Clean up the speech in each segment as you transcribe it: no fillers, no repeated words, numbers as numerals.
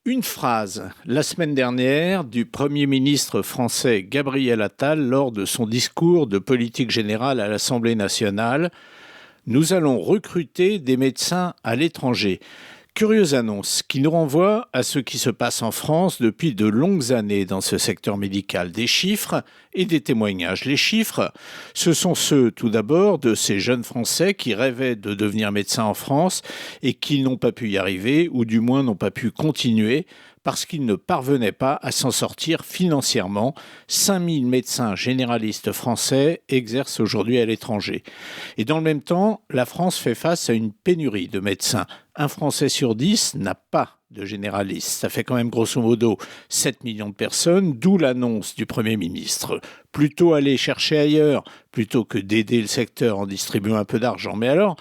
Une phrase, la semaine dernière, du Premier ministre français Gabriel Attal lors de son discours de politique générale à l'Assemblée nationale. Nous allons recruter des médecins à l'étranger. Curieuse annonce qui nous renvoie à ce qui se passe en France depuis de longues années dans ce secteur médical. Des chiffres et des témoignages. Les chiffres, ce sont ceux tout d'abord de ces jeunes Français qui rêvaient de devenir médecins en France et qui n'ont pas pu y arriver ou du moins n'ont pas pu continuer parce qu'ils ne parvenaient pas à s'en sortir financièrement. 5000 médecins généralistes français exercent aujourd'hui à l'étranger. Et dans le même temps, la France fait face à une pénurie de médecins. Un Français sur 10 n'a pas de généraliste. Ça fait quand même grosso modo 7 millions de personnes, d'où l'annonce du Premier ministre. Plutôt aller chercher ailleurs, plutôt que d'aider le secteur en distribuant un peu d'argent. Mais alors,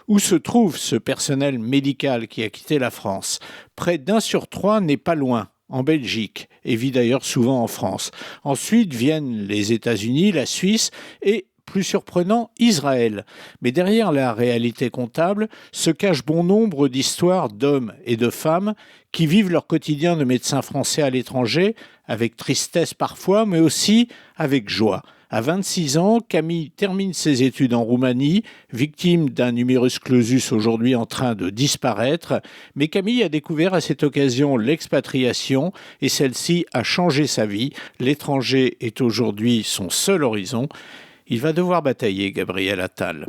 où se trouve ce personnel médical qui a quitté la France? Près d'un sur trois n'est pas loin, en Belgique, et vit d'ailleurs souvent en France. Ensuite viennent les États-Unis, la Suisse et, plus surprenant, Israël. Mais derrière la réalité comptable se cache bon nombre d'histoires d'hommes et de femmes qui vivent leur quotidien de médecins français à l'étranger, avec tristesse parfois, mais aussi avec joie. À 26 ans, Camille termine ses études en Roumanie, victime d'un numerus clausus aujourd'hui en train de disparaître. Mais Camille a découvert à cette occasion l'expatriation et celle-ci a changé sa vie. L'étranger est aujourd'hui son seul horizon. Il va devoir batailler, Gabriel Attal.